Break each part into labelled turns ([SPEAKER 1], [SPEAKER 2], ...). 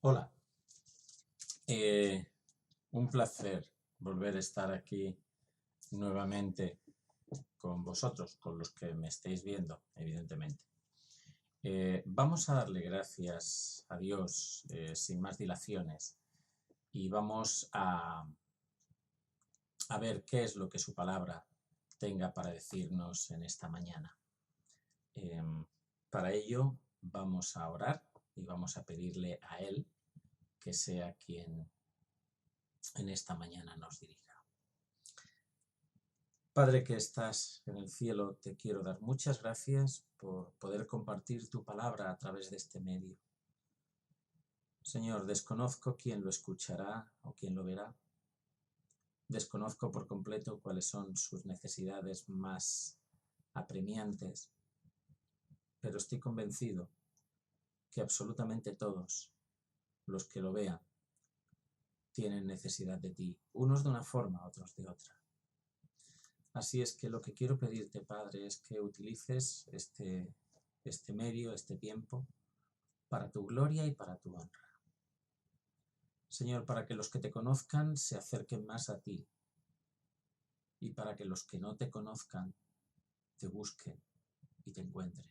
[SPEAKER 1] Hola, eh, un placer volver a estar aquí nuevamente con vosotros, con los que me estáis viendo, evidentemente. Vamos a darle gracias a Dios sin más dilaciones y vamos a ver qué es lo que su palabra tenga para decirnos en esta mañana. Para ello vamos a orar y vamos a pedirle a Él que sea quien en esta mañana nos dirija. Padre que estás en el cielo, te quiero dar muchas gracias por poder compartir tu palabra a través de este medio. Señor, desconozco quién lo escuchará o quién lo verá. Desconozco por completo cuáles son sus necesidades más apremiantes, pero estoy convencido que absolutamente todos los que lo vean tienen necesidad de ti, unos de una forma, otros de otra. Así es que lo que quiero pedirte, Padre, es que utilices este medio, este tiempo, para tu gloria y para tu honra. Señor, para que los que te conozcan se acerquen más a ti y para que los que no te conozcan te busquen y te encuentren.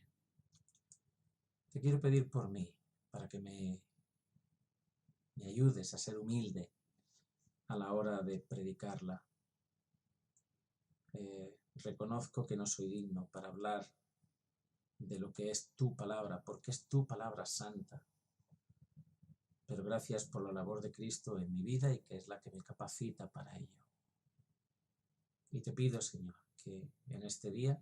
[SPEAKER 1] Te quiero pedir por mí, para que me ayudes a ser humilde a la hora de predicarla. Reconozco que no soy digno para hablar de lo que es tu palabra, porque es tu palabra santa. Pero gracias por la labor de Cristo en mi vida y que es la que me capacita para ello. Y te pido, Señor, que en este día,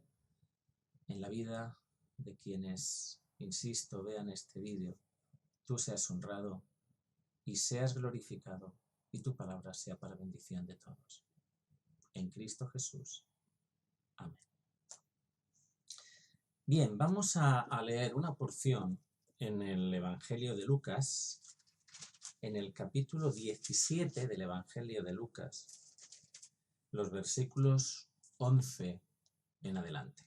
[SPEAKER 1] en la vida de quienes, insisto, vean este vídeo, tú seas honrado y seas glorificado y tu palabra sea para bendición de todos. En Cristo Jesús. Amén. Bien, vamos a leer una porción en el Evangelio de Lucas, en el capítulo 17 del Evangelio de Lucas, los versículos 11 en adelante.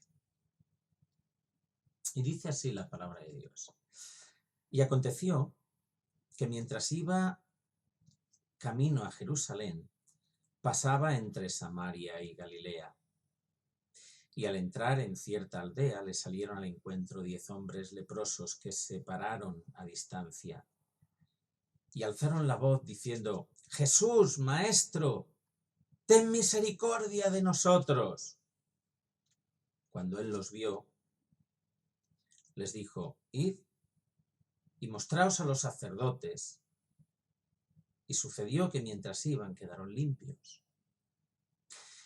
[SPEAKER 1] Y dice así la palabra de Dios. Y aconteció que mientras iba camino a Jerusalén, pasaba entre Samaria y Galilea. Y al entrar en cierta aldea le salieron al encuentro 10 hombres leprosos que se pararon a distancia y alzaron la voz diciendo: Jesús, Maestro, ten misericordia de nosotros. Cuando él los vio, les dijo: Id y mostraos a los sacerdotes. Y sucedió que mientras iban quedaron limpios.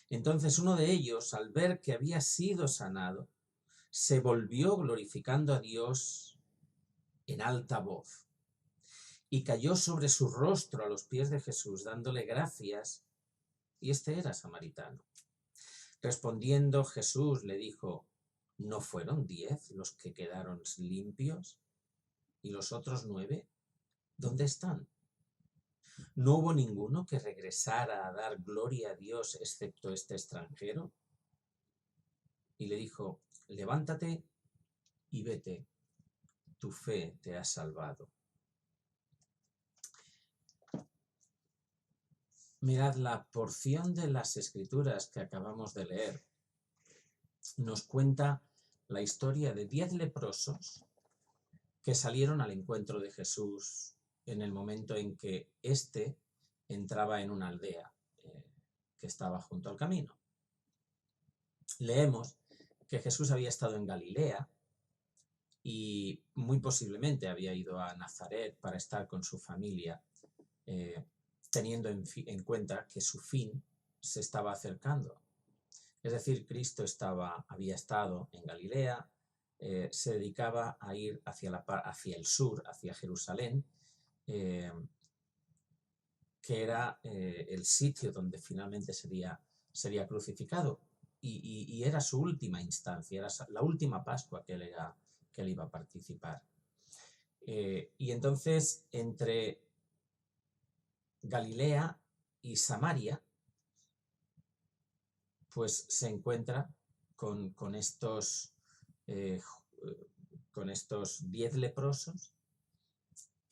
[SPEAKER 1] Entonces uno de ellos, al ver que había sido sanado, se volvió glorificando a Dios en alta voz y cayó sobre su rostro a los pies de Jesús, dándole gracias, y este era samaritano. Respondiendo Jesús le dijo: ¿no fueron 10 los que quedaron limpios? ¿Y los otros 9? ¿Dónde están? ¿No hubo ninguno que regresara a dar gloria a Dios excepto este extranjero? Y le dijo: levántate y vete, tu fe te ha salvado. Mirad, la porción de las Escrituras que acabamos de leer nos cuenta la historia de 10 leprosos que salieron al encuentro de Jesús en el momento en que éste entraba en una aldea que estaba junto al camino. Leemos que Jesús había estado en Galilea y muy posiblemente había ido a Nazaret para estar con su familia, teniendo en cuenta que su fin se estaba acercando. Es decir, Cristo había estado en Galilea, se dedicaba a ir hacia el sur, hacia Jerusalén, que era el sitio donde finalmente sería crucificado. Y era su última instancia, era la última Pascua que él iba a participar. Y entonces, entre Galilea y Samaria, pues se encuentra con estos 10 leprosos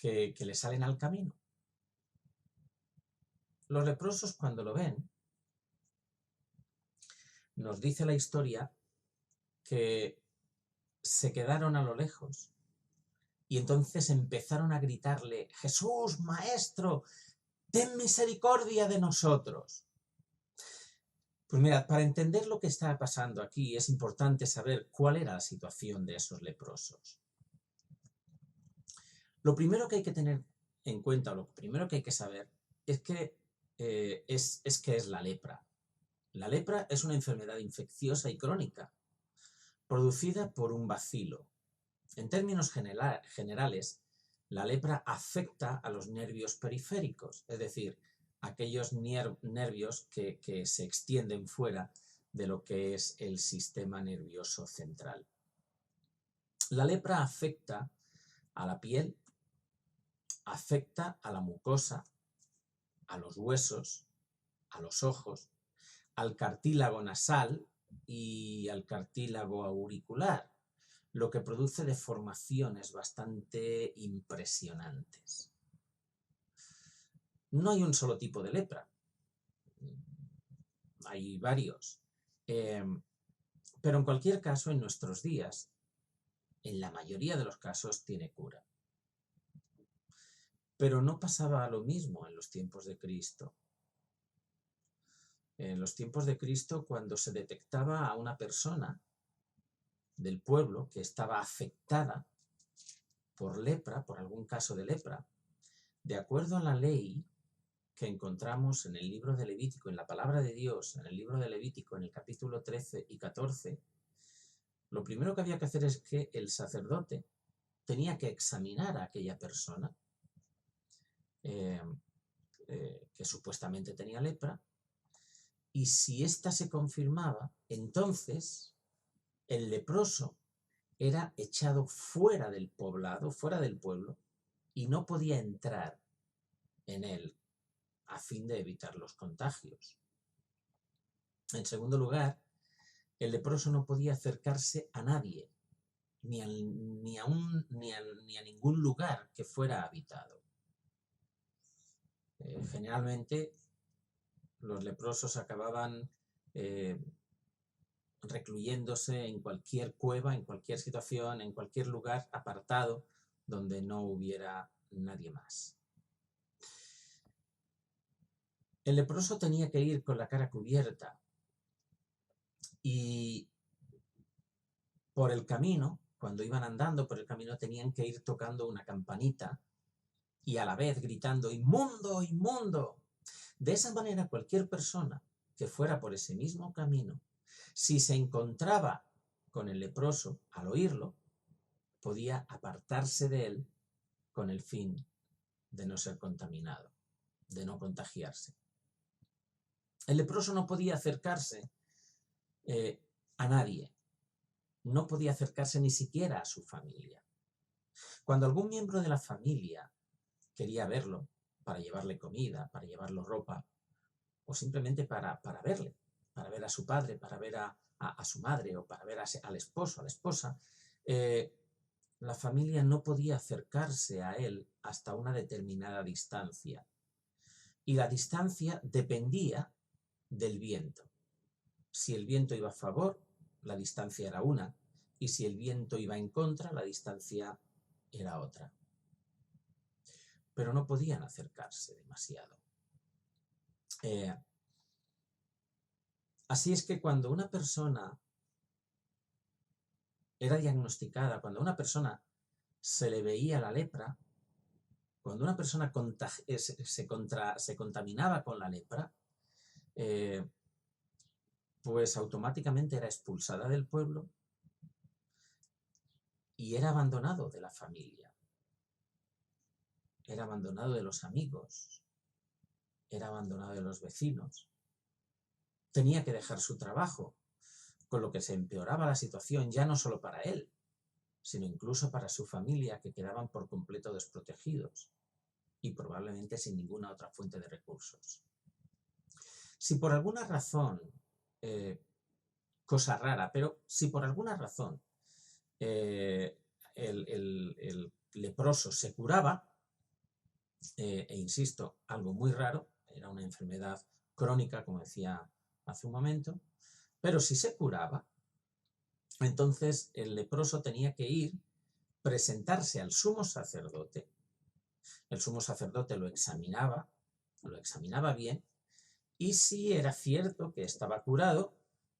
[SPEAKER 1] que le salen al camino. Los leprosos, cuando lo ven, nos dice la historia que se quedaron a lo lejos y entonces empezaron a gritarle: Jesús, Maestro, ten misericordia de nosotros. Pues mirad, para entender lo que está pasando aquí es importante saber cuál era la situación de esos leprosos. Lo primero que hay que tener en cuenta, o lo primero que hay que saber, es que es la lepra. La lepra es una enfermedad infecciosa y crónica, producida por un bacilo. En términos generales, la lepra afecta a los nervios periféricos, es decir, aquellos nervios que se extienden fuera de lo que es el sistema nervioso central. La lepra afecta a la piel, afecta a la mucosa, a los huesos, a los ojos, al cartílago nasal y al cartílago auricular, lo que produce deformaciones bastante impresionantes. No hay un solo tipo de lepra, hay varios, pero en cualquier caso, en nuestros días, en la mayoría de los casos, tiene cura. Pero no pasaba lo mismo en los tiempos de Cristo. En los tiempos de Cristo, cuando se detectaba a una persona del pueblo que estaba afectada por lepra, por algún caso de lepra, de acuerdo a la ley que encontramos en el libro de Levítico, en la palabra de Dios, en el libro de Levítico, en el capítulo 13 y 14, lo primero que había que hacer es que el sacerdote tenía que examinar a aquella persona que supuestamente tenía lepra, y si ésta se confirmaba, entonces el leproso era echado fuera del poblado, fuera del pueblo, y no podía entrar en él a fin de evitar los contagios. En segundo lugar, el leproso no podía acercarse a nadie, ni a ningún lugar que fuera habitado. Generalmente los leprosos acababan recluyéndose en cualquier cueva, en cualquier situación, en cualquier lugar apartado donde no hubiera nadie más. El leproso tenía que ir con la cara cubierta y por el camino, cuando iban andando por el camino, tenían que ir tocando una campanita y a la vez gritando: ¡Inmundo, inmundo! De esa manera, cualquier persona que fuera por ese mismo camino, si se encontraba con el leproso, al oírlo, podía apartarse de él con el fin de no ser contaminado, de no contagiarse. El leproso no podía acercarse a nadie, no podía acercarse ni siquiera a su familia. Cuando algún miembro de la familia quería verlo, para llevarle comida, para llevarle ropa, o simplemente para verle, para ver a su padre, para ver a su madre, o para ver al esposo, a la esposa, la familia no podía acercarse a él hasta una determinada distancia. Y la distancia dependía del viento. Si el viento iba a favor, la distancia era una, y si el viento iba en contra, la distancia era otra. Pero no podían acercarse demasiado. Así es que cuando una persona era diagnosticada, cuando a una persona se le veía la lepra, cuando una persona se contaminaba con la lepra, pues automáticamente era expulsada del pueblo y era abandonado de la familia, era abandonado de los amigos, era abandonado de los vecinos. Tenía que dejar su trabajo, con lo que se empeoraba la situación ya no solo para él, sino incluso para su familia, que quedaban por completo desprotegidos y probablemente sin ninguna otra fuente de recursos. Si por alguna razón, cosa rara, pero si por alguna razón el leproso se curaba, e insisto, algo muy raro, era una enfermedad crónica, como decía hace un momento, pero si se curaba, entonces el leproso tenía que ir, presentarse al sumo sacerdote, el sumo sacerdote lo examinaba bien, y si era cierto que estaba curado,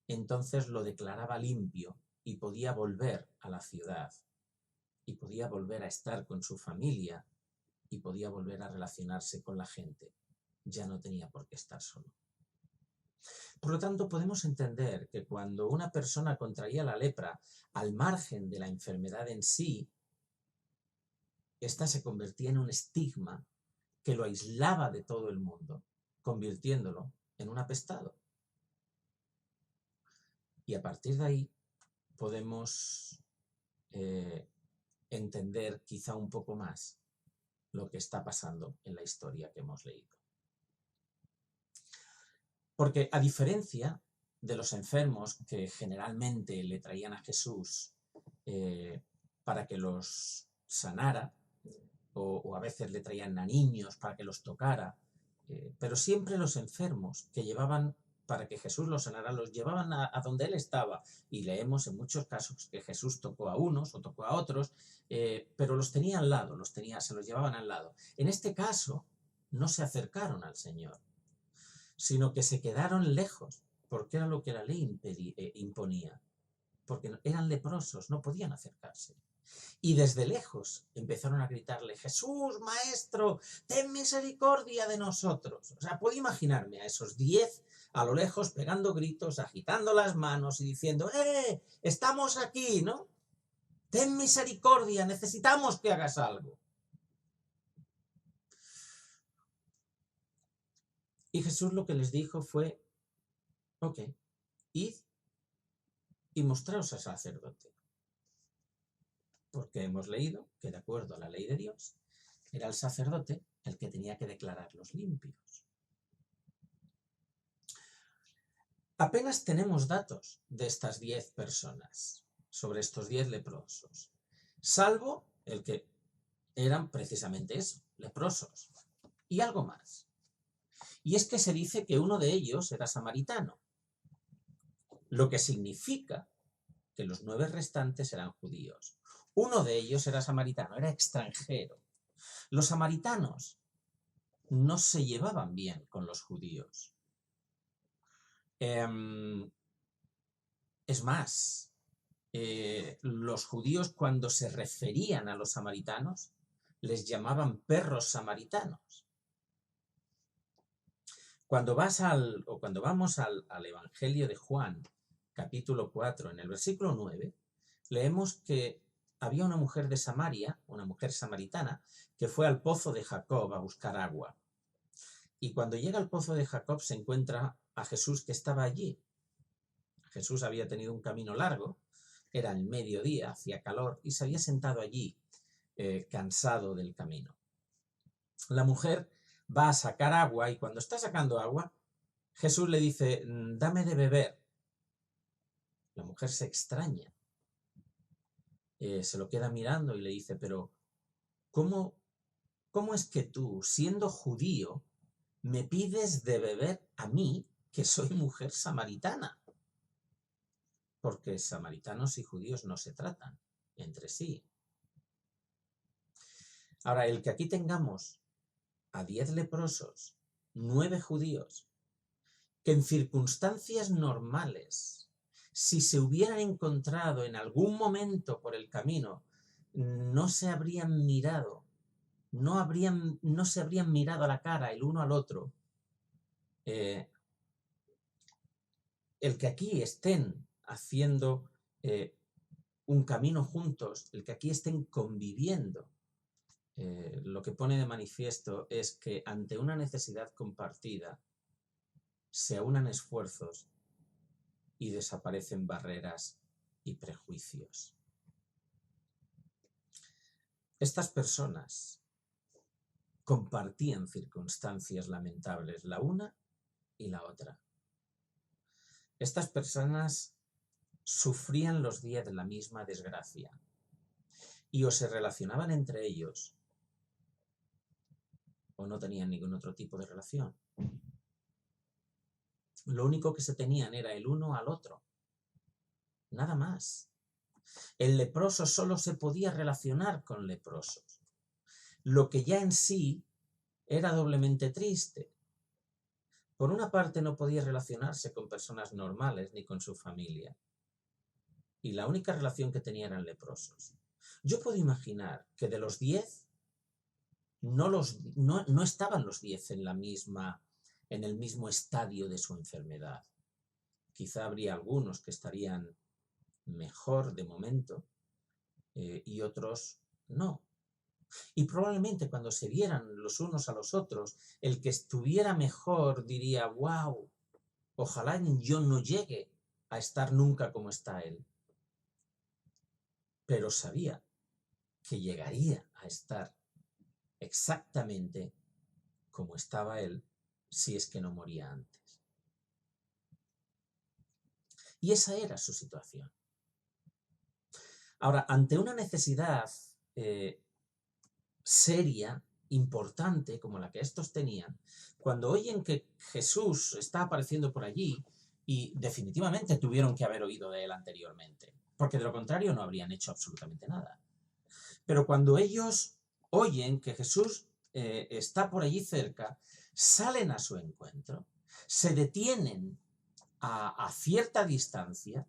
[SPEAKER 1] entonces lo declaraba limpio y podía volver a la ciudad, y podía volver a estar con su familia, y podía volver a relacionarse con la gente. Ya no tenía por qué estar solo. Por lo tanto, podemos entender que cuando una persona contraía la lepra, al margen de la enfermedad en sí, esta se convertía en un estigma que lo aislaba de todo el mundo, convirtiéndolo en un apestado. Y a partir de ahí podemos entender quizá un poco más lo que está pasando en la historia que hemos leído. Porque a diferencia de los enfermos que generalmente le traían a Jesús para que los sanara, o a veces le traían a niños para que los tocara, pero siempre los enfermos que llevaban para que Jesús los sanara, los llevaban a donde él estaba, y leemos en muchos casos que Jesús tocó a unos o tocó a otros, pero los tenía al lado, se los llevaban al lado. En este caso, no se acercaron al Señor, sino que se quedaron lejos, porque era lo que la ley imponía, porque eran leprosos, no podían acercarse. Y desde lejos empezaron a gritarle: Jesús, Maestro, ten misericordia de nosotros. O sea, puedo imaginarme a esos 10 a lo lejos pegando gritos, agitando las manos y diciendo: estamos aquí, ¿no? Ten misericordia, necesitamos que hagas algo. Y Jesús lo que les dijo fue: ok, id y mostraos al sacerdote. Porque hemos leído que, de acuerdo a la ley de Dios, era el sacerdote el que tenía que declararlos limpios. Apenas tenemos datos de estas 10 personas, sobre estos 10 leprosos, salvo el que eran precisamente eso, leprosos, y algo más. Y es que se dice que uno de ellos era samaritano, lo que significa que los 9 restantes eran judíos. Uno de ellos era samaritano, era extranjero. Los samaritanos no se llevaban bien con los judíos. Es más, los judíos, cuando se referían a los samaritanos, les llamaban perros samaritanos. Cuando vamos al Evangelio de Juan, capítulo 4, en el versículo 9, leemos que había una mujer de Samaria, una mujer samaritana, que fue al pozo de Jacob a buscar agua. Y cuando llega al pozo de Jacob se encuentra a Jesús, que estaba allí. Jesús había tenido un camino largo, era el mediodía, hacía calor, y se había sentado allí, cansado del camino. La mujer va a sacar agua, y cuando está sacando agua, Jesús le dice: dame de beber. La mujer se extraña, se lo queda mirando y le dice: pero ¿cómo es que tú, siendo judío, me pides de beber a mí, que soy mujer samaritana? Porque samaritanos y judíos no se tratan entre sí. Ahora, el que aquí tengamos a 10 leprosos, 9 judíos, que en circunstancias normales, si se hubieran encontrado en algún momento por el camino, no se habrían mirado, no se habrían mirado a la cara el uno al otro. El que aquí estén haciendo un camino juntos, el que aquí estén conviviendo, lo que pone de manifiesto es que ante una necesidad compartida se aunan esfuerzos y desaparecen barreras y prejuicios. Estas personas compartían circunstancias lamentables, la una y la otra. Estas personas sufrían los días de la misma desgracia y o se relacionaban entre ellos o no tenían ningún otro tipo de relación. Lo único que se tenían era el uno al otro, nada más. El leproso solo se podía relacionar con leprosos, lo que ya en sí era doblemente triste. Por una parte no podía relacionarse con personas normales ni con su familia, y la única relación que tenía eran leprosos. Yo puedo imaginar que de los 10, no estaban los 10 en el mismo estadio de su enfermedad. Quizá habría algunos que estarían mejor de momento y otros no. Y probablemente cuando se vieran los unos a los otros, el que estuviera mejor diría, wow, ojalá yo no llegue a estar nunca como está él. Pero sabía que llegaría a estar exactamente como estaba él si es que no moría antes. Y esa era su situación. Ahora, ante una necesidad seria, importante, como la que estos tenían, cuando oyen que Jesús está apareciendo por allí, y definitivamente tuvieron que haber oído de él anteriormente, porque de lo contrario no habrían hecho absolutamente nada. Pero cuando ellos oyen que Jesús está por allí cerca, salen a su encuentro, se detienen a cierta distancia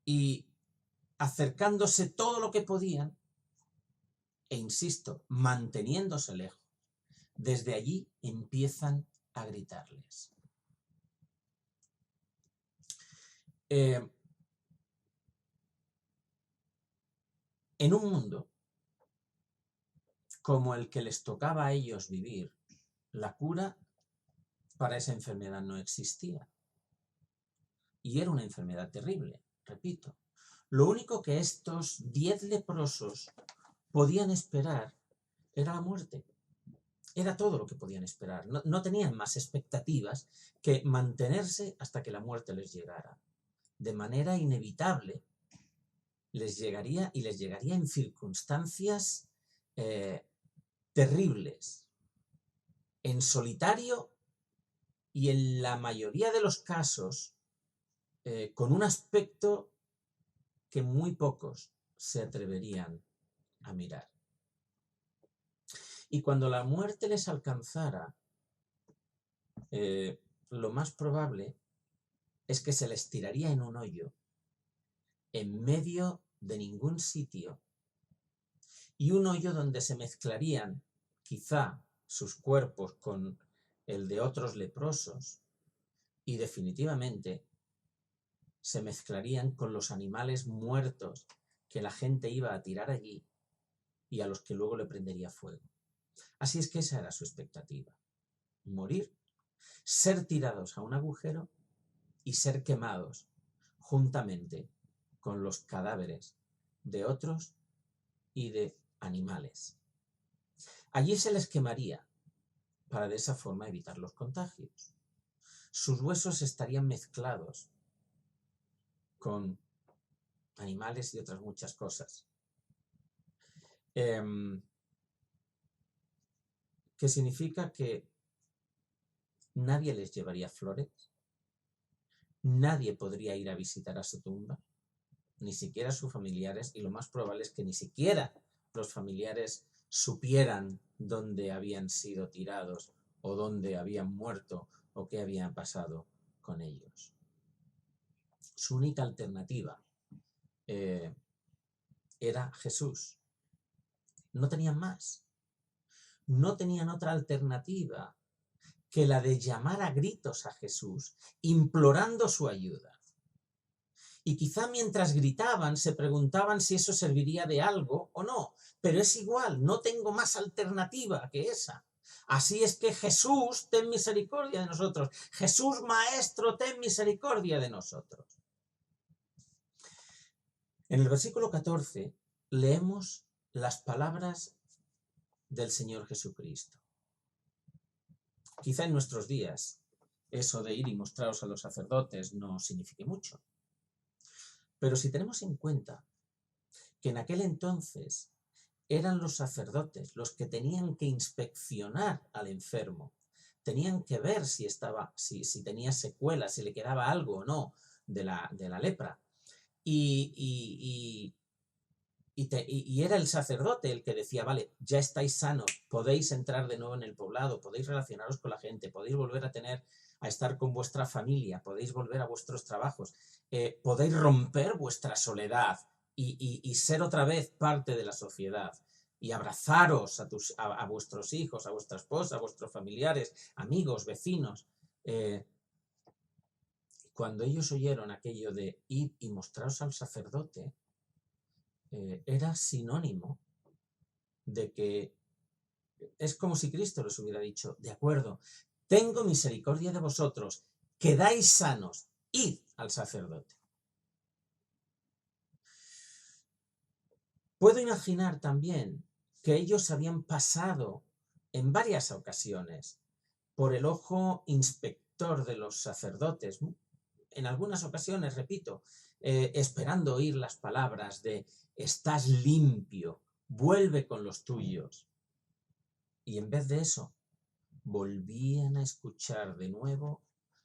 [SPEAKER 1] y acercándose todo lo que podían, e insisto, manteniéndose lejos, desde allí empiezan a gritarles. En un mundo como el que les tocaba a ellos vivir, la cura para esa enfermedad no existía. Y era una enfermedad terrible, repito. Lo único que estos 10 leprosos podían esperar era la muerte. Era todo lo que podían esperar. No tenían más expectativas que mantenerse hasta que la muerte les llegara. De manera inevitable les llegaría, y les llegaría en circunstancias terribles, en solitario y en la mayoría de los casos con un aspecto que muy pocos se atreverían a mirar. Y cuando la muerte les alcanzara, lo más probable es que se les tiraría en un hoyo, en medio de ningún sitio, y un hoyo donde se mezclarían quizá sus cuerpos con el de otros leprosos, y definitivamente se mezclarían con los animales muertos que la gente iba a tirar allí y a los que luego le prendería fuego. Así es que esa era su expectativa: morir, ser tirados a un agujero y ser quemados juntamente con los cadáveres de otros y de animales. Allí se les quemaría para de esa forma evitar los contagios. Sus huesos estarían mezclados con animales y otras muchas cosas. ¿Qué significa? Que nadie les llevaría flores, nadie podría ir a visitar a su tumba, ni siquiera sus familiares, y lo más probable es que ni siquiera los familiares supieran dónde habían sido tirados o dónde habían muerto o qué había pasado con ellos. Su única alternativa era Jesús. No tenían más. No tenían otra alternativa que la de llamar a gritos a Jesús, implorando su ayuda. Y quizá mientras gritaban se preguntaban si eso serviría de algo o no, pero es igual, no tengo más alternativa que esa. Así es que Jesús, ten misericordia de nosotros. Jesús, Maestro, ten misericordia de nosotros. En el versículo 14 leemos las palabras del Señor Jesucristo. Quizá en nuestros días eso de ir y mostraros a los sacerdotes no signifique mucho. Pero si tenemos en cuenta que en aquel entonces eran los sacerdotes los que tenían que inspeccionar al enfermo. Tenían que ver si tenía secuelas, si le quedaba algo o no de la lepra. Y era el sacerdote el que decía, vale, ya estáis sanos, podéis entrar de nuevo en el poblado, podéis relacionaros con la gente, podéis volver a estar con vuestra familia, podéis volver a vuestros trabajos, podéis romper vuestra soledad y ser otra vez parte de la sociedad y abrazaros a vuestros hijos, a vuestra esposa, a vuestros familiares, amigos, vecinos. Cuando ellos oyeron aquello de ir y mostraros al sacerdote, era sinónimo de que es como si Cristo les hubiera dicho, de acuerdo, tengo misericordia de vosotros, quedáis sanos, id al sacerdote. Puedo imaginar también que ellos habían pasado en varias ocasiones por el ojo inspector de los sacerdotes, en algunas ocasiones, repito, esperando oír las palabras de estás limpio, vuelve con los tuyos. Y en vez de eso, volvían a escuchar de nuevo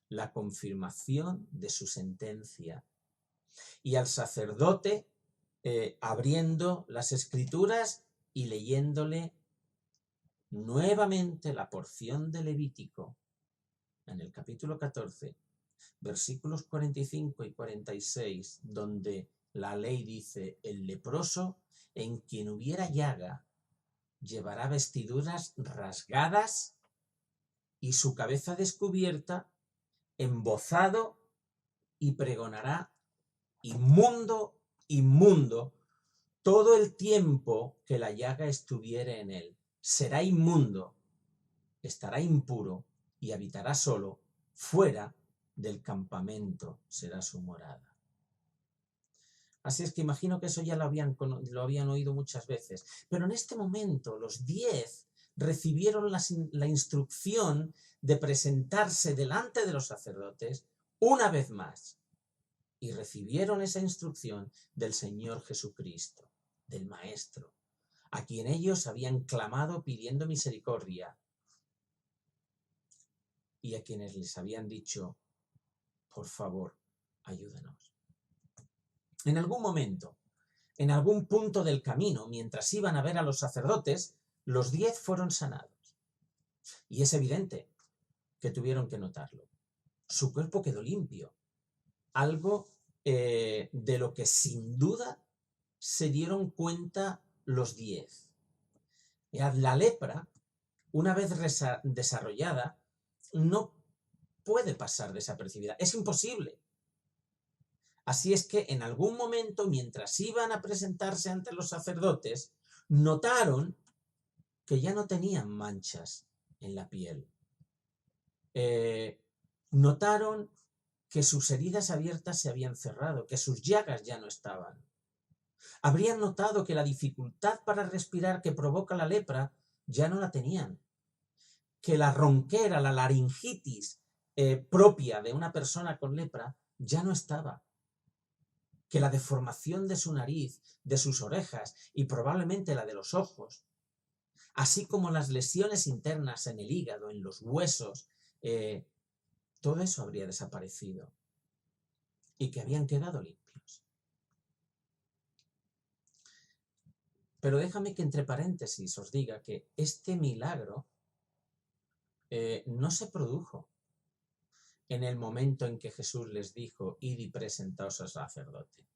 [SPEAKER 1] la confirmación de su sentencia. Y al sacerdote abriendo las escrituras y leyéndole nuevamente la porción de Levítico en el capítulo 14, versículos 45 y 46, donde la ley dice, el leproso en quien hubiera llaga llevará vestiduras rasgadas y su cabeza descubierta, embozado, y pregonará, inmundo, inmundo, todo el tiempo que la llaga estuviere en él. Será inmundo, estará impuro y habitará solo, fuera del campamento será su morada. Así es que imagino que eso ya lo habían oído muchas veces. Pero en este momento los 10 recibieron la instrucción de presentarse delante de los sacerdotes una vez más. Y recibieron esa instrucción del Señor Jesucristo, del Maestro, a quien ellos habían clamado pidiendo misericordia y a quienes les habían dicho, por favor, ayúdanos. En algún momento, en algún punto del camino, mientras iban a ver a los sacerdotes, los 10 fueron sanados. Y es evidente que tuvieron que notarlo. Su cuerpo quedó limpio. Algo de lo que sin duda se dieron cuenta los 10. La lepra, una vez desarrollada, no puede pasar desapercibida. Es imposible. Así es que en algún momento, mientras iban a presentarse ante los sacerdotes, notaron que ya no tenían manchas en la piel. Notaron que sus heridas abiertas se habían cerrado, que sus llagas ya no estaban. Habrían notado que la dificultad para respirar que provoca la lepra ya no la tenían, que la ronquera, la laringitis propia de una persona con lepra ya no estaba, que la deformación de su nariz, de sus orejas y probablemente la de los ojos, así como las lesiones internas en el hígado, en los huesos, todo eso habría desaparecido y que habían quedado limpios. Pero déjame que entre paréntesis os diga que este milagro no se produjo en el momento en que Jesús les dijo, id y presentaos al sacerdote,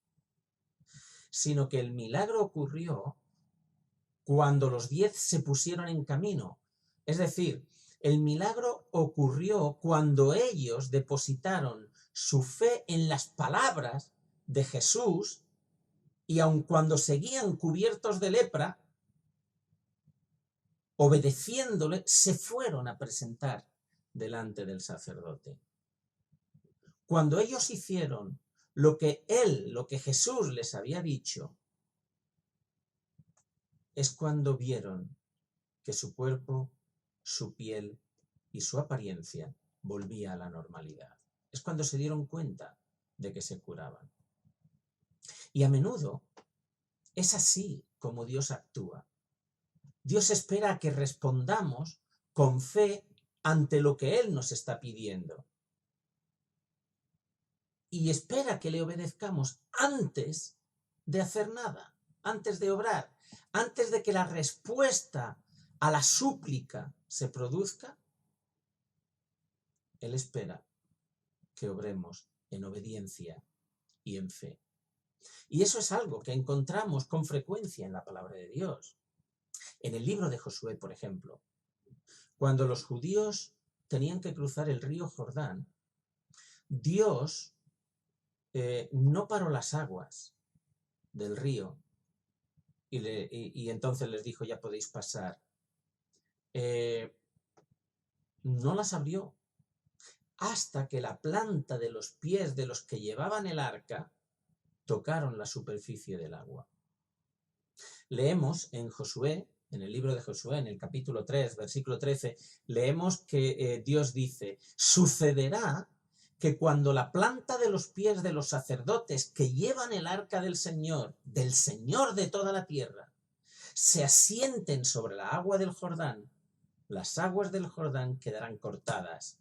[SPEAKER 1] sino que el milagro ocurrió cuando los 10 se pusieron en camino. Es decir, el milagro ocurrió cuando ellos depositaron su fe en las palabras de Jesús y aun cuando seguían cubiertos de lepra, obedeciéndole, se fueron a presentar delante del sacerdote. Cuando ellos hicieron lo que Jesús les había dicho, es cuando vieron que su cuerpo, su piel y su apariencia volvía a la normalidad. Es cuando se dieron cuenta de que se curaban. Y a menudo es así como Dios actúa. Dios espera a que respondamos con fe ante lo que Él nos está pidiendo. Y espera que le obedezcamos antes de hacer nada, antes de obrar, antes de que la respuesta a la súplica se produzca. Él espera que obremos en obediencia y en fe. Y eso es algo que encontramos con frecuencia en la palabra de Dios. En el libro de Josué, por ejemplo, cuando los judíos tenían que cruzar el río Jordán, Dios no paró las aguas del río y entonces les dijo, ya podéis pasar. No las abrió hasta que la planta de los pies de los que llevaban el arca tocaron la superficie del agua. Leemos en Josué, en el libro de Josué, en el capítulo 3, versículo 13, leemos que Dios dice, sucederá que cuando la planta de los pies de los sacerdotes que llevan el arca del Señor de toda la tierra, se asienten sobre la agua del Jordán, las aguas del Jordán quedarán cortadas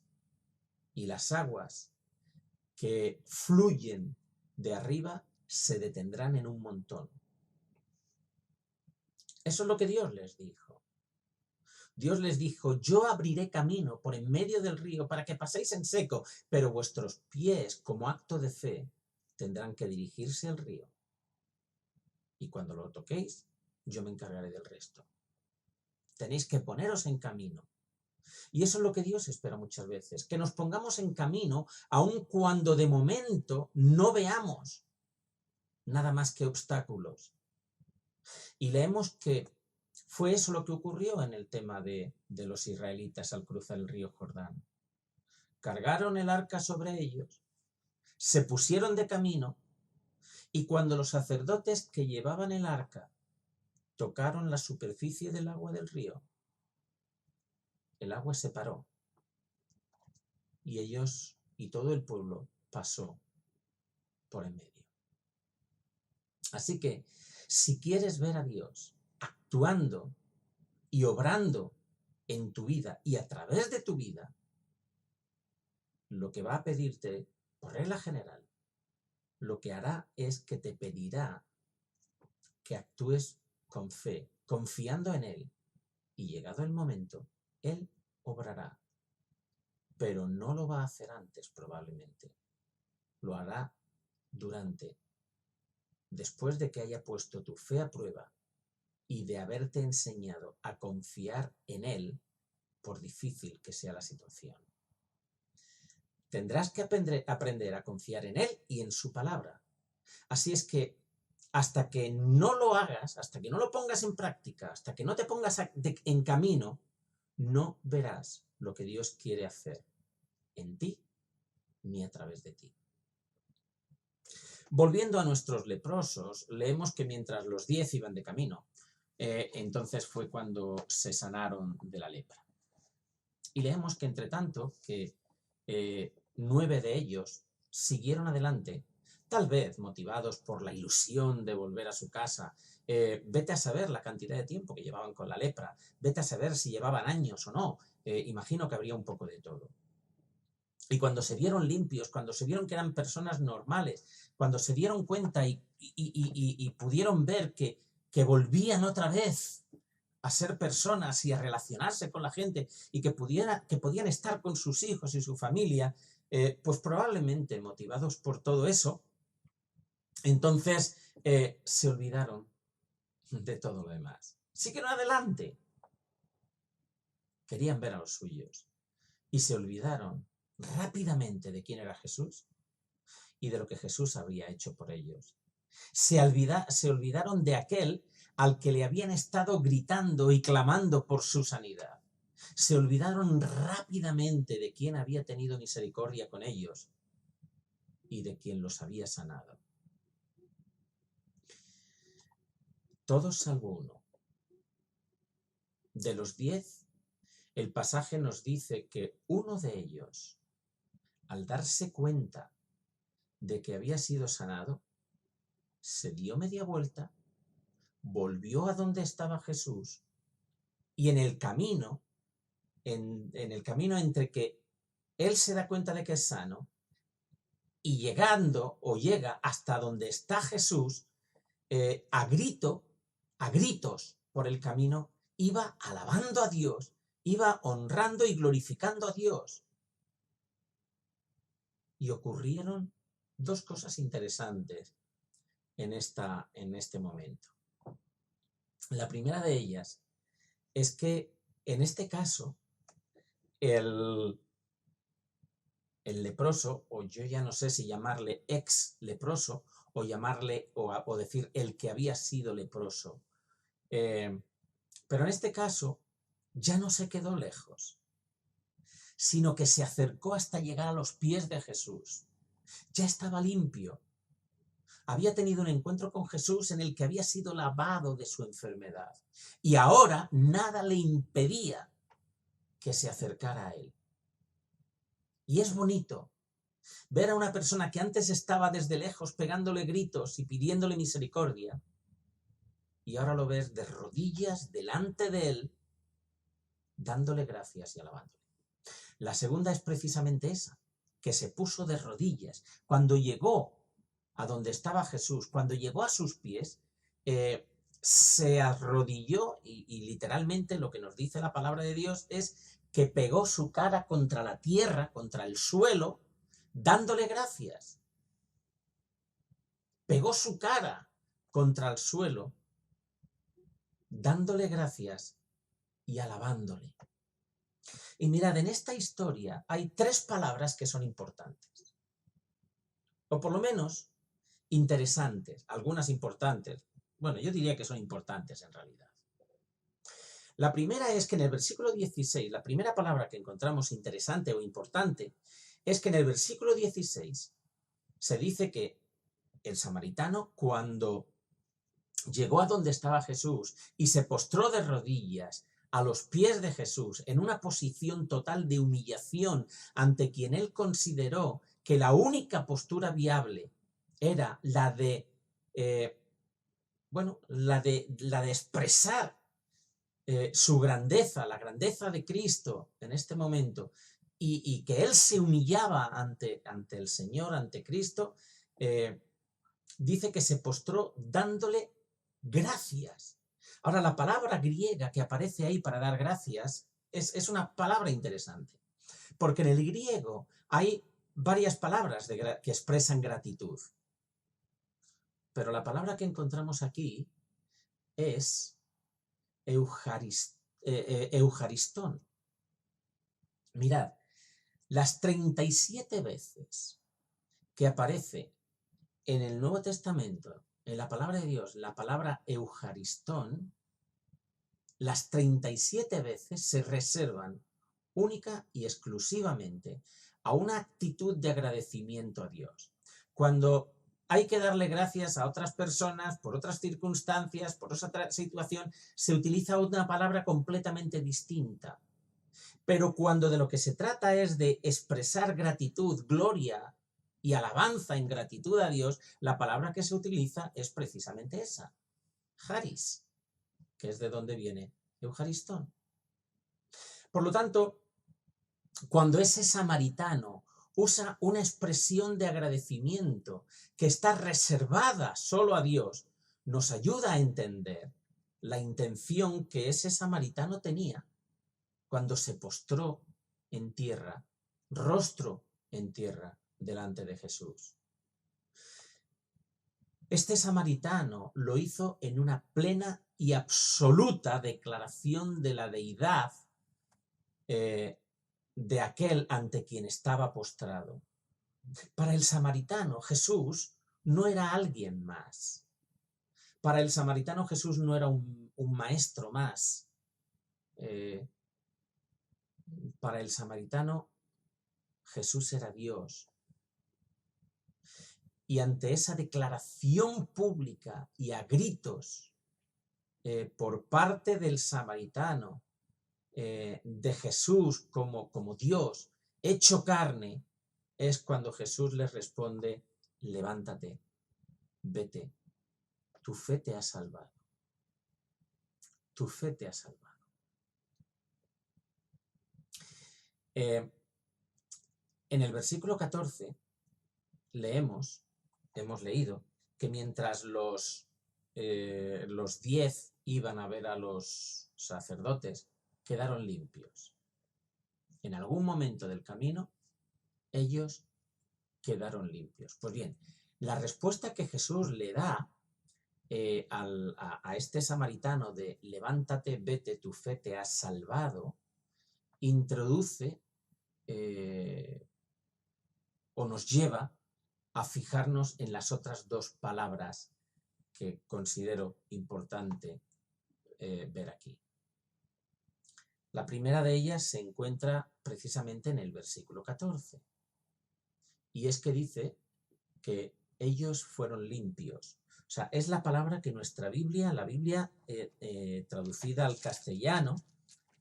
[SPEAKER 1] y las aguas que fluyen de arriba se detendrán en un montón. Eso es lo que Dios les dijo. Dios les dijo, yo abriré camino por en medio del río para que paséis en seco, pero vuestros pies, como acto de fe, tendrán que dirigirse al río. Y cuando lo toquéis, yo me encargaré del resto. Tenéis que poneros en camino. Y eso es lo que Dios espera muchas veces, que nos pongamos en camino, aun cuando de momento no veamos nada más que obstáculos. Y leemos que fue eso lo que ocurrió en el tema de los israelitas al cruzar el río Jordán. Cargaron el arca sobre ellos, se pusieron de camino, y cuando los sacerdotes que llevaban el arca tocaron la superficie del agua del río, el agua se paró, y ellos y todo el pueblo pasó por en medio. Así que, si quieres ver a Dios actuando y obrando en tu vida y a través de tu vida, lo que va a pedirte, por regla general, lo que hará es que te pedirá que actúes con fe, confiando en Él, y llegado el momento, Él obrará, pero no lo va a hacer antes probablemente, lo hará después de que haya puesto tu fe a prueba y de haberte enseñado a confiar en Él, por difícil que sea la situación. Tendrás que aprender a confiar en Él y en su palabra. Así es que hasta que no lo hagas, hasta que no lo pongas en práctica, hasta que no te pongas en camino, no verás lo que Dios quiere hacer en ti ni a través de ti. Volviendo a nuestros leprosos, leemos que mientras los 10 iban de camino, entonces fue cuando se sanaron de la lepra. Y leemos que entre tanto que 9 de ellos siguieron adelante, tal vez motivados por la ilusión de volver a su casa. Vete a saber la cantidad de tiempo que llevaban con la lepra, vete a saber si llevaban años o no, imagino que habría un poco de todo. Y cuando se vieron limpios, cuando se vieron que eran personas normales, cuando se dieron cuenta y pudieron ver que volvían otra vez a ser personas y a relacionarse con la gente y que podían estar con sus hijos y su familia, pues probablemente motivados por todo eso, entonces se olvidaron de todo lo demás. Siguieron adelante. Querían ver a los suyos y se olvidaron rápidamente de quién era Jesús y de lo que Jesús había hecho por ellos. Se olvidaron de aquel al que le habían estado gritando y clamando por su sanidad. Se olvidaron rápidamente de quién había tenido misericordia con ellos y de quien los había sanado. Todos salvo uno. De los 10, el pasaje nos dice que uno de ellos, al darse cuenta de que había sido sanado, se dio media vuelta, volvió a donde estaba Jesús Y en el camino, en el camino entre que él se da cuenta de que es sano y llegando o llega hasta donde está Jesús, a gritos por el camino, iba alabando a Dios, iba honrando y glorificando a Dios. Y ocurrieron dos cosas interesantes en este momento. La primera de ellas es que en este caso el leproso, o yo ya no sé si llamarle ex leproso o llamarle o decir el que había sido leproso, pero en este caso ya no se quedó lejos, sino que se acercó hasta llegar a los pies de Jesús. Ya estaba limpio. Había tenido un encuentro con Jesús en el que había sido lavado de su enfermedad. Y ahora nada le impedía que se acercara a él. Y es bonito ver a una persona que antes estaba desde lejos pegándole gritos y pidiéndole misericordia, y ahora lo ves de rodillas delante de él, dándole gracias y alabándole. La segunda es precisamente esa, que se puso de rodillas. Cuando llegó a donde estaba Jesús, cuando llegó a sus pies, se arrodilló y literalmente lo que nos dice la palabra de Dios es que pegó su cara contra la tierra, contra el suelo, dándole gracias. Pegó su cara contra el suelo, dándole gracias y alabándole. Y mirad, en esta historia hay tres palabras que son importantes, o por lo menos interesantes, algunas importantes. Bueno, yo diría que son importantes en realidad. La primera es que en el versículo 16, la primera palabra que encontramos interesante o importante, es que en el versículo 16 se dice que el samaritano, cuando llegó a donde estaba Jesús y se postró de rodillas a los pies de Jesús en una posición total de humillación ante quien él consideró que la única postura viable era la de, la de expresar su grandeza, la grandeza de Cristo en este momento, y que él se humillaba ante el Señor, ante Cristo, dice que se postró dándole gracias. Ahora, la palabra griega que aparece ahí para dar gracias es una palabra interesante, porque en el griego hay varias palabras que expresan gratitud, pero la palabra que encontramos aquí es eujaristón. Mirad, las 37 veces que aparece en el Nuevo Testamento, en la palabra de Dios, la palabra eujaristón, las 37 veces se reservan única y exclusivamente a una actitud de agradecimiento a Dios. Cuando hay que darle gracias a otras personas por otras circunstancias, por otra situación, se utiliza una palabra completamente distinta. Pero cuando de lo que se trata es de expresar gratitud, gloria y alabanza en gratitud a Dios, la palabra que se utiliza es precisamente esa, charis, que es de donde viene eujaristón. Por lo tanto, cuando ese samaritano usa una expresión de agradecimiento que está reservada solo a Dios, nos ayuda a entender la intención que ese samaritano tenía cuando se postró en tierra, rostro en tierra, delante de Jesús. Este samaritano lo hizo en una plena y absoluta declaración de la deidad de aquel ante quien estaba postrado. Para el samaritano, Jesús no era alguien más. Para el samaritano, Jesús no era un maestro más. Para el samaritano, Jesús era Dios. Y ante esa declaración pública y a gritos por parte del samaritano de Jesús como Dios hecho carne, es cuando Jesús les responde: levántate, vete, tu fe te ha salvado. Tu fe te ha salvado. En el versículo 14 hemos leído que mientras los 10 iban a ver a los sacerdotes, quedaron limpios. En algún momento del camino, ellos quedaron limpios. Pues bien, la respuesta que Jesús le da a este samaritano de levántate, vete, tu fe te ha salvado, introduce o nos lleva a fijarnos en las otras dos palabras que considero importante ver aquí. La primera de ellas se encuentra precisamente en el versículo 14, y es que dice que ellos fueron limpios. O sea, es la palabra que nuestra Biblia, la Biblia traducida al castellano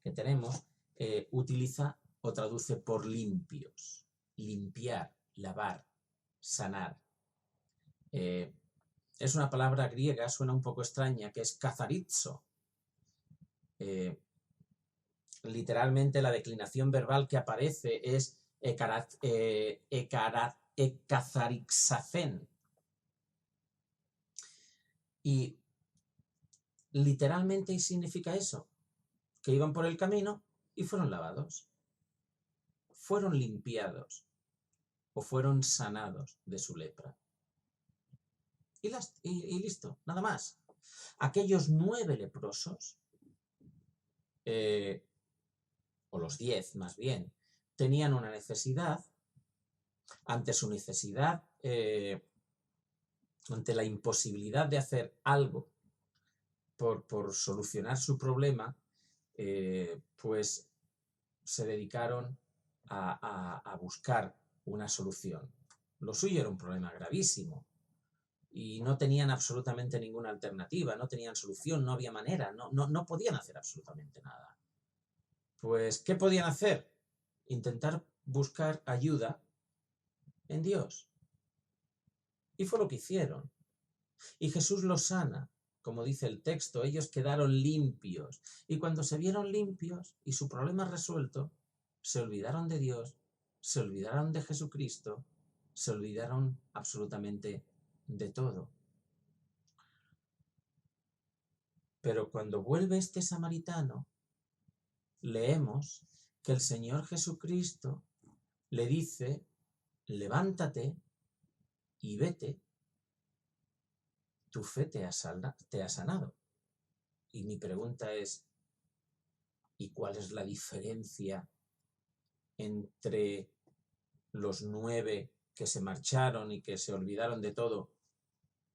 [SPEAKER 1] que tenemos, utiliza o traduce por limpios. Limpiar, lavar, sanar. Es una palabra griega, suena un poco extraña, que es katharizo. Literalmente la declinación verbal que aparece es ekatharixafen. Y literalmente significa eso, que iban por el camino y fueron lavados, fueron limpiados o fueron sanados de su lepra. Y listo, nada más. Aquellos 9 leprosos, o los 10 más bien, tenían una necesidad. Ante su necesidad, ante la imposibilidad de hacer algo por solucionar su problema, pues se dedicaron a buscar una solución. Lo suyo era un problema gravísimo y no tenían absolutamente ninguna alternativa, no tenían solución, no había manera, no podían hacer absolutamente nada. Pues, ¿qué podían hacer? Intentar buscar ayuda en Dios. Y fue lo que hicieron. Y Jesús los sana. Como dice el texto, ellos quedaron limpios. Y cuando se vieron limpios y su problema resuelto, se olvidaron de Dios, se olvidaron de Jesucristo, se olvidaron absolutamente de todo. Pero cuando vuelve este samaritano, leemos que el Señor Jesucristo le dice, levántate y vete, tu fe te ha sanado. Y mi pregunta es, ¿y cuál es la diferencia entre los 9 que se marcharon y que se olvidaron de todo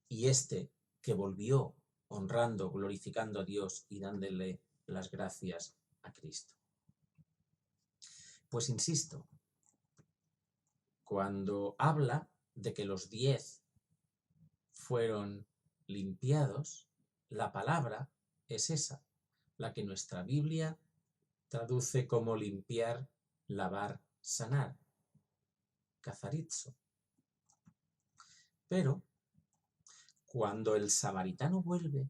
[SPEAKER 1] y este que volvió honrando, glorificando a Dios y dándole las gracias a Cristo? Pues insisto, cuando habla de que los 10 fueron limpiados, la palabra es esa, la que nuestra Biblia traduce como limpiar, lavar, sanar, katharizo. Pero cuando el samaritano vuelve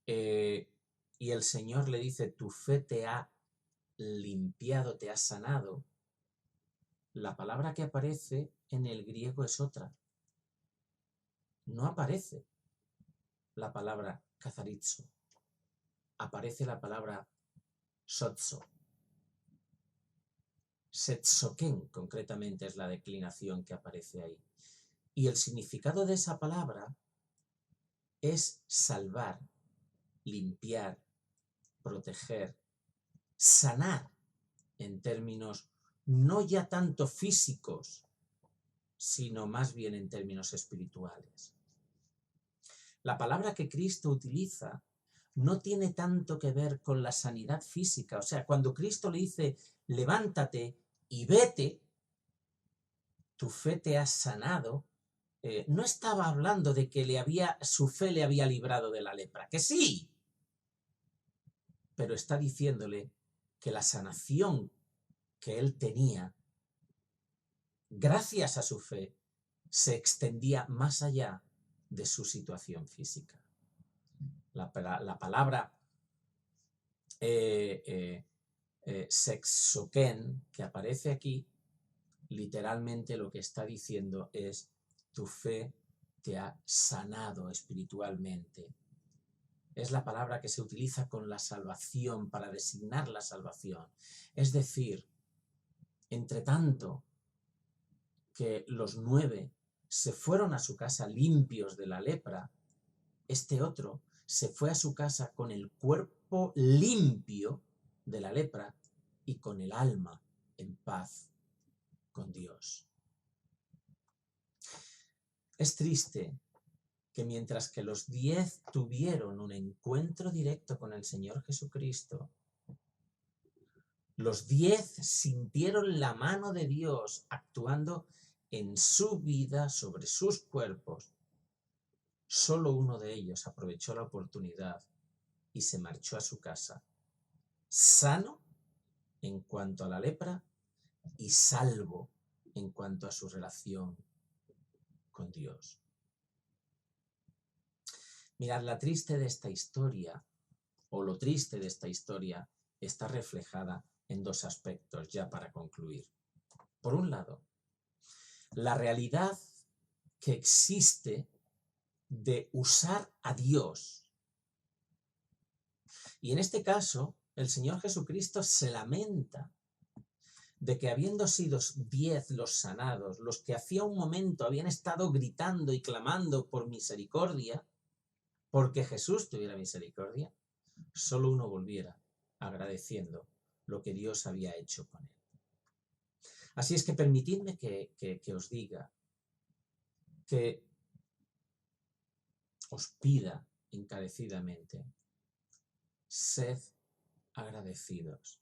[SPEAKER 1] y el Señor le dice, tu fe te ha limpiado, te ha sanado, la palabra que aparece en el griego es otra. No aparece la palabra katharizo, aparece la palabra sozo. Setzoken, concretamente, es la declinación que aparece ahí. Y el significado de esa palabra es salvar, limpiar, proteger, sanar, en términos no ya tanto físicos, sino más bien en términos espirituales. La palabra que Cristo utiliza no tiene tanto que ver con la sanidad física. O sea, cuando Cristo le dice, levántate y vete, tu fe te ha sanado, no estaba hablando de que su fe le había librado de la lepra, que sí, pero está diciéndole que la sanación que él tenía, gracias a su fe, se extendía más allá de su situación física. La palabra sexoken, que aparece aquí, literalmente lo que está diciendo es: tu fe te ha sanado espiritualmente. Es la palabra que se utiliza con la salvación para designar la salvación. Es decir, entre tanto que los 9 se fueron a su casa limpios de la lepra, este otro se fue a su casa con el cuerpo limpio de la lepra y con el alma en paz con Dios. Es triste que mientras que los 10 tuvieron un encuentro directo con el Señor Jesucristo, los 10 sintieron la mano de Dios actuando en su vida, sobre sus cuerpos. Solo uno de ellos aprovechó la oportunidad y se marchó a su casa, sano en cuanto a la lepra y salvo en cuanto a su relación con Dios. Mirad, la triste de esta historia, o lo triste de esta historia, está reflejada en 2 aspectos, ya para concluir. Por un lado, la realidad que existe de usar a Dios. Y en este caso, el Señor Jesucristo se lamenta de que, habiendo sido 10 los sanados, los que hacía un momento habían estado gritando y clamando por misericordia, porque Jesús tuviera misericordia, solo uno volviera agradeciendo lo que Dios había hecho con él. Así es que permitidme que os diga, que os pida encarecidamente: sed agradecidos.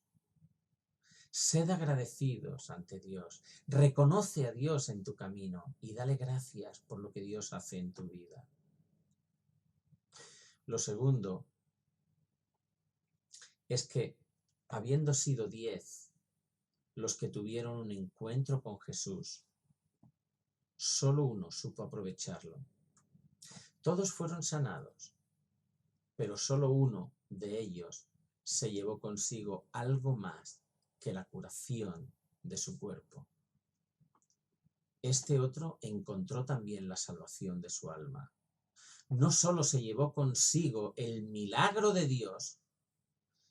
[SPEAKER 1] Sed agradecidos ante Dios. Reconoce a Dios en tu camino y dale gracias por lo que Dios hace en tu vida. Lo segundo es que, habiendo sido 10 los que tuvieron un encuentro con Jesús, solo uno supo aprovecharlo. Todos fueron sanados, pero solo uno de ellos se llevó consigo algo más que la curación de su cuerpo. Este otro encontró también la salvación de su alma. No solo se llevó consigo el milagro de Dios,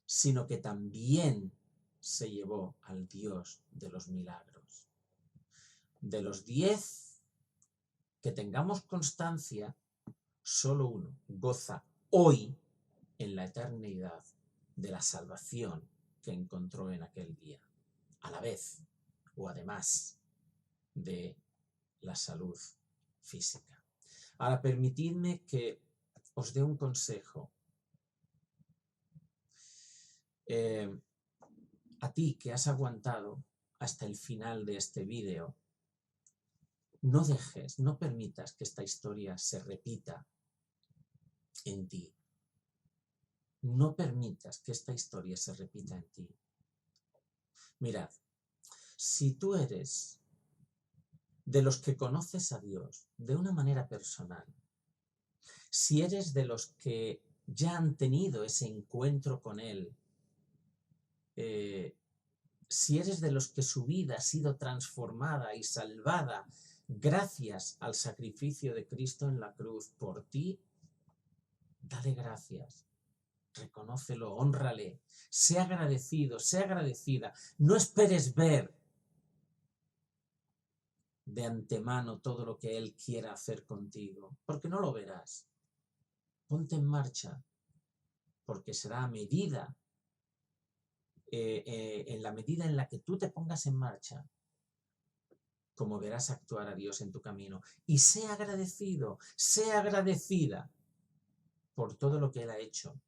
[SPEAKER 1] sino que también se llevó al Dios de los milagros. De los 10 que tengamos constancia, solo uno goza hoy, en la eternidad, de la salvación que encontró en aquel día, a la vez o además de la salud física. Ahora, permitidme que os dé un consejo. A ti que has aguantado hasta el final de este vídeo, no dejes, no permitas que esta historia se repita en ti. No permitas que esta historia se repita en ti. Mirad, si tú eres de los que conoces a Dios de una manera personal, si eres de los que ya han tenido ese encuentro con Él, si eres de los que su vida ha sido transformada y salvada gracias al sacrificio de Cristo en la cruz por ti, dale gracias, reconócelo, hónrale, sé agradecido, sé agradecida. No esperes ver de antemano todo lo que Él quiera hacer contigo, porque no lo verás. Ponte en marcha, porque será a medida, en la medida en la que tú te pongas en marcha, como verás actuar a Dios en tu camino. Y sé agradecido, sé agradecida por todo lo que Él ha hecho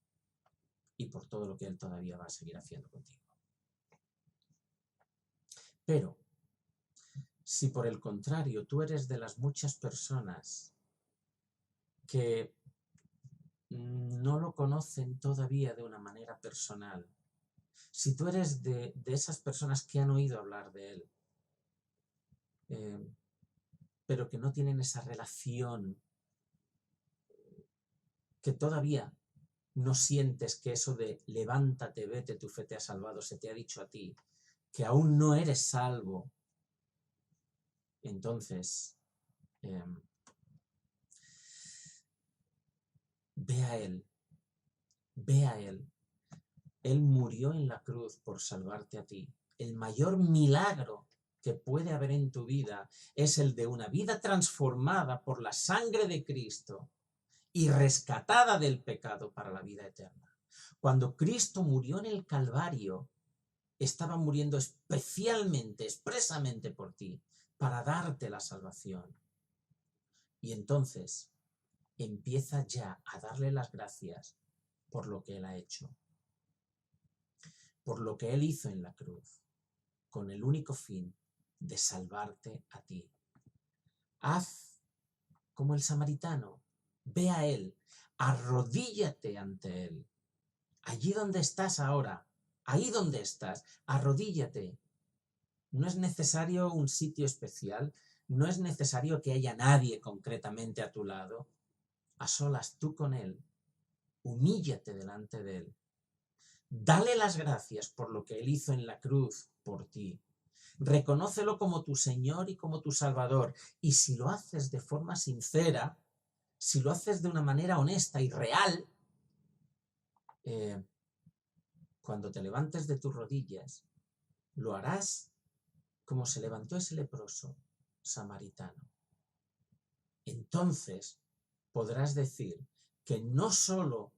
[SPEAKER 1] y por todo lo que Él todavía va a seguir haciendo contigo. Pero, si por el contrario tú eres de las muchas personas que no lo conocen todavía de una manera personal, si tú eres de esas personas que han oído hablar de Él, pero que no tienen esa relación, que todavía no sientes que eso de levántate, vete, tu fe te ha salvado, se te ha dicho a ti, que aún no eres salvo, entonces ve a Él, ve a Él. Él murió en la cruz por salvarte a ti. El mayor milagro que puede haber en tu vida es el de una vida transformada por la sangre de Cristo y rescatada del pecado para la vida eterna. Cuando Cristo murió en el Calvario, estaba muriendo especialmente, expresamente por ti, para darte la salvación. Y entonces empieza ya a darle las gracias por lo que Él ha hecho, por lo que Él hizo en la cruz, con el único fin de salvarte a ti. Haz como el samaritano, ve a Él, arrodíllate ante Él. Allí donde estás ahora, ahí donde estás, arrodíllate. No es necesario un sitio especial, no es necesario que haya nadie concretamente a tu lado. A solas tú con Él, humíllate delante de Él. Dale las gracias por lo que Él hizo en la cruz por ti. Reconócelo como tu Señor y como tu Salvador. Y si lo haces de forma sincera, si lo haces de una manera honesta y real, cuando te levantes de tus rodillas, lo harás como se levantó ese leproso samaritano. Entonces podrás decir que no solo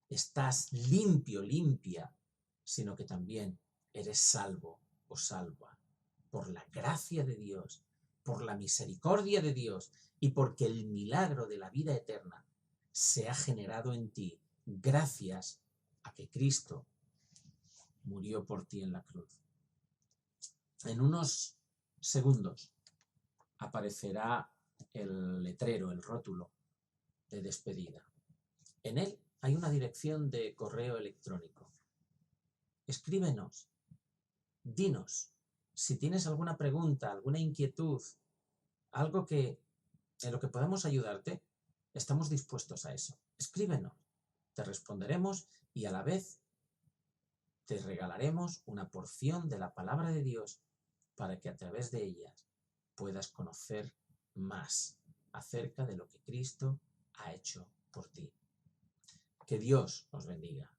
[SPEAKER 1] estás limpio, limpia, sino que también eres salvo o salva por la gracia de Dios, por la misericordia de Dios y porque el milagro de la vida eterna se ha generado en ti gracias a que Cristo murió por ti en la cruz. En unos segundos aparecerá el letrero, el rótulo de despedida. En él hay una dirección de correo electrónico. Escríbenos, dinos si tienes alguna pregunta, alguna inquietud, algo en lo que podamos ayudarte, estamos dispuestos a eso. Escríbenos, te responderemos y a la vez te regalaremos una porción de la palabra de Dios para que a través de ellas puedas conocer más acerca de lo que Cristo ha hecho por ti. Que Dios os bendiga.